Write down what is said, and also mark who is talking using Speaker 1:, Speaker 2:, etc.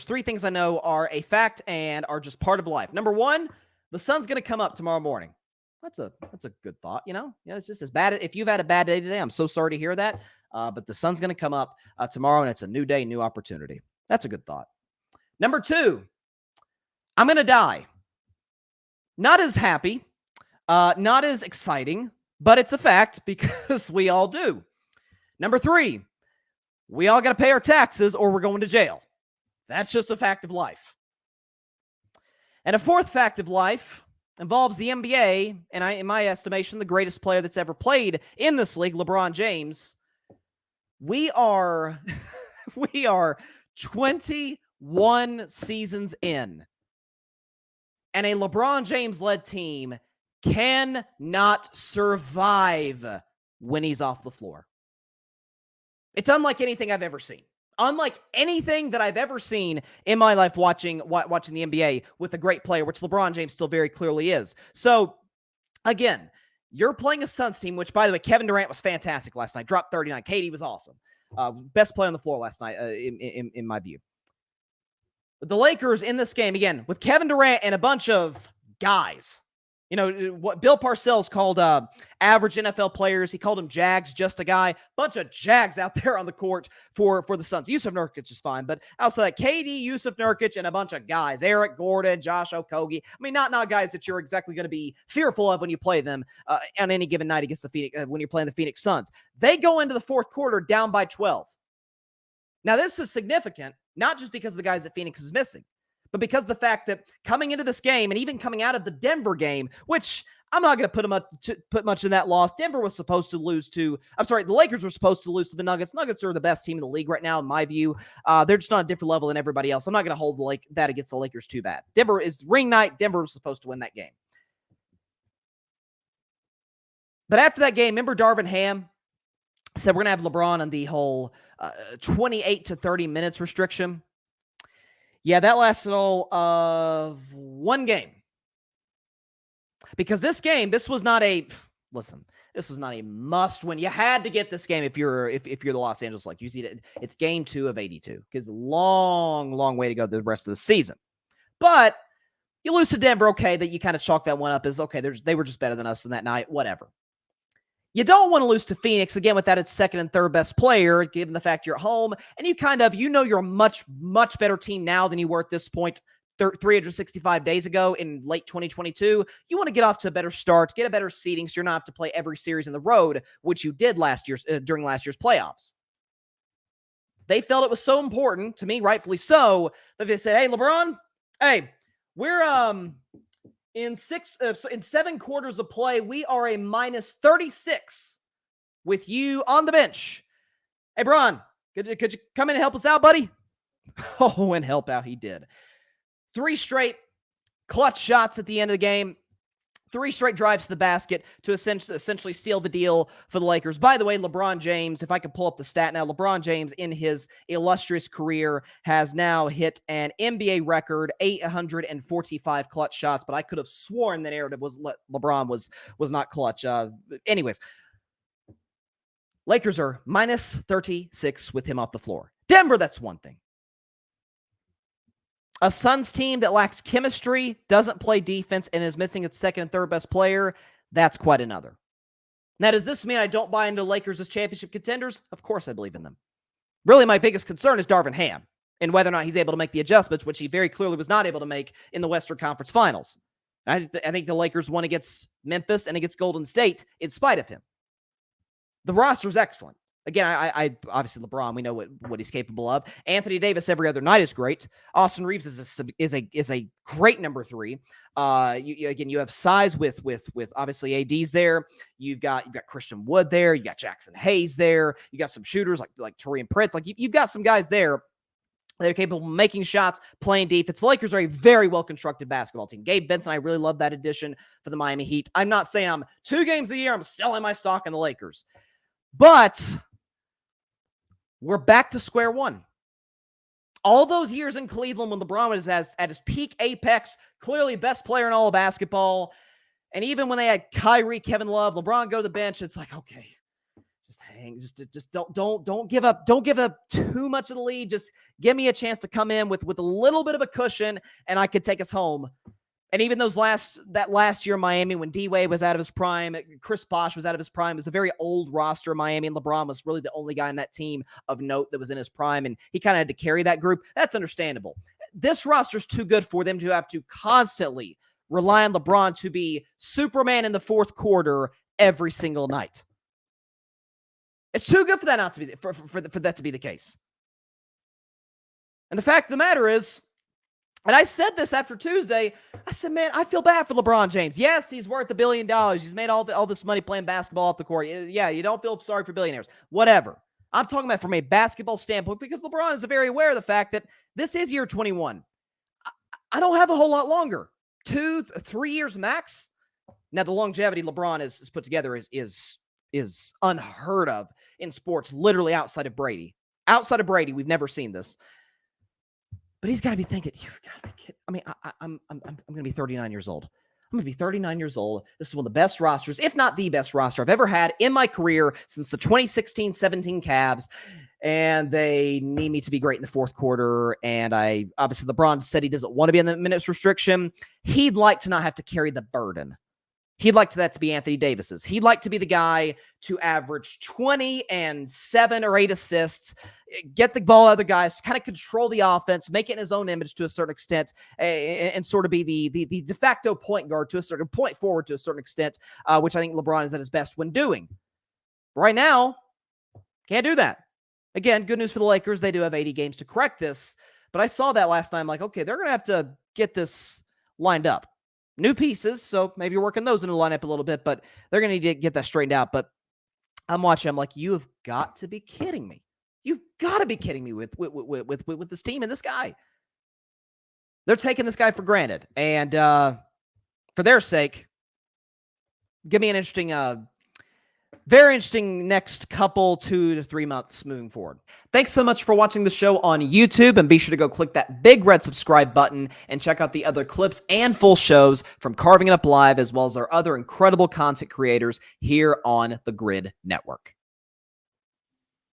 Speaker 1: there's three things I know are a fact and are just part of life. Number one, the sun's going to come up tomorrow morning. That's a good thought, it's just as bad. If you've had a bad day today, I'm so sorry to hear that. But the sun's going to come up tomorrow, and it's a new day, new opportunity. That's a good thought. Number two, I'm going to die. Not as happy, not as exciting, but it's a fact because we all do. Number three, we all got to pay our taxes or we're going to jail. That's just a fact of life. And a fourth fact of life involves the NBA, and in my estimation, the greatest player that's ever played in this league, LeBron James. We are 21 seasons in, and a LeBron James-led team cannot survive when he's off the floor. It's unlike anything I've ever seen. Unlike anything that I've ever seen in my life watching the NBA with a great player, which LeBron James still very clearly is. So, again, you're playing a Suns team, which, by the way, Kevin Durant was fantastic last night. Dropped 39. KD was awesome. Best player on the floor last night, in my view. But the Lakers in this game, again, with Kevin Durant and a bunch of guys. What Bill Parcells called average NFL players. He called them Jags, just a guy. Bunch of Jags out there on the court for the Suns. Yusuf Nurkic is fine, but outside KD, Yusuf Nurkic, and a bunch of guys. Eric Gordon, Josh Okogie. I mean, not guys that you're exactly going to be fearful of when you play them on any given night against the Phoenix when you're playing the Phoenix Suns. They go into the fourth quarter down by 12. Now, this is significant, not just because of the guys that Phoenix is missing, but because of the fact that coming into this game and even coming out of the Denver game, which I'm not going to put much in that loss. The Lakers were supposed to lose to the Nuggets. Nuggets are the best team in the league right now, in my view. They're just on a different level than everybody else. I'm not going to hold that against the Lakers too bad. Denver is ring night. Denver was supposed to win that game. But after that game, remember Darvin Ham said we're going to have LeBron on the whole 28 to 30 minutes restriction. Yeah, that lasted all of one game. Because this was not a must-win. You had to get this game if you're the Los Angeles Lakers. You see that it's game 2 of 82. Because long way to go the rest of the season. But you lose to Denver, okay, that you kind of chalk that one up as, okay, they were just better than us in that night, whatever. You don't want to lose to Phoenix, again, without its second and third best player, given the fact you're at home, and you're a much better team now than you were at this point 365 days ago in late 2022. You want to get off to a better start, get a better seeding, so you're not have to play every series in the road, which you did during last year's playoffs. They felt it was so important, to me, rightfully so, that they said, hey, LeBron, hey, we're in 7 quarters of play, we are a minus 36 with you on the bench. Hey, Bron, could you come in and help us out, buddy? Oh, and help out he did. 3 straight clutch shots at the end of the game. 3 straight drives to the basket to essentially seal the deal for the Lakers. By the way, LeBron James, if I could pull up the stat now, LeBron James in his illustrious career has now hit an NBA record 845 clutch shots, but I could have sworn the narrative was LeBron was not clutch. Anyways, Lakers are minus 36 with him off the floor. Denver, that's one thing. A Suns team that lacks chemistry, doesn't play defense, and is missing its second and third best player, that's quite another. Now, does this mean I don't buy into Lakers as championship contenders? Of course I believe in them. Really, my biggest concern is Darvin Ham and whether or not he's able to make the adjustments, which he very clearly was not able to make in the Western Conference Finals. I think the Lakers won against Memphis and against Golden State in spite of him. The roster's excellent. Again, I obviously LeBron, we know what he's capable of. Anthony Davis every other night is great. Austin Reeves is a great number 3. You have size with obviously AD's there. You've got Christian Wood there. You got Jackson Hayes there. You got some shooters like Taurean Prince. Like you've got some guys there that are capable of making shots, playing defense. The Lakers are a very well-constructed basketball team. Gabe Benson, I really love that addition for the Miami Heat. I'm not saying I'm 2 games a year, I'm selling my stock in the Lakers. But we're back to square one. All those years in Cleveland when LeBron was at his peak apex, clearly best player in all of basketball, and even when they had Kyrie, Kevin Love, LeBron go to the bench, it's like, okay, Just hang, just don't give up. Don't give up too much of the lead. Just give me a chance to come in with a little bit of a cushion, and I could take us home. And even that last year in Miami, when D-Wade was out of his prime, Chris Bosh was out of his prime, it was a very old roster in Miami, and LeBron was really the only guy in that team of note that was in his prime, and he kind of had to carry that group. That's understandable. This roster's too good for them to have to constantly rely on LeBron to be Superman in the fourth quarter every single night. It's too good for that not to be for that to be the case. And the fact of the matter is, and I said this after Tuesday, I said, man, I feel bad for LeBron James. Yes, he's worth $1 billion. He's made all this money playing basketball off the court. Yeah, you don't feel sorry for billionaires. Whatever. I'm talking about from a basketball standpoint because LeBron is very aware of the fact that this is year 21. I don't have a whole lot longer. 2-3 years max. Now, the longevity LeBron is put together is unheard of in sports, literally outside of Brady. Outside of Brady, we've never seen this. But he's got to be thinking, you've got to be kidding. I mean, I'm going to be 39 years old. I'm going to be 39 years old. This is one of the best rosters, if not the best roster I've ever had in my career since the 2016-17 Cavs. And they need me to be great in the fourth quarter. And obviously LeBron said he doesn't want to be in the minutes restriction. He'd like to not have to carry the burden. He'd like that to be Anthony Davis's. He'd like to be the guy to average 20 and 7 or 8 assists, get the ball out of the guys, kind of control the offense, make it in his own image to a certain extent, and sort of be the de facto point guard to a certain point forward to a certain extent, which I think LeBron is at his best when doing. Right now, can't do that. Again, good news for the Lakers. They do have 80 games to correct this, but I saw that last night. I'm like, okay, they're going to have to get this lined up. New pieces, so maybe you're working those into the lineup a little bit, but they're going to need to get that straightened out. But I'm watching. I'm like, you have got to be kidding me. You've got to be kidding me with this team and this guy. They're taking this guy for granted. And for their sake, give me an interesting, very interesting next couple 2 to 3 months moving forward. Thanks so much for watching the show on YouTube, and be sure to go click that big red subscribe button and check out the other clips and full shows from Carving It Up Live, as well as our other incredible content creators here on the Grid Network.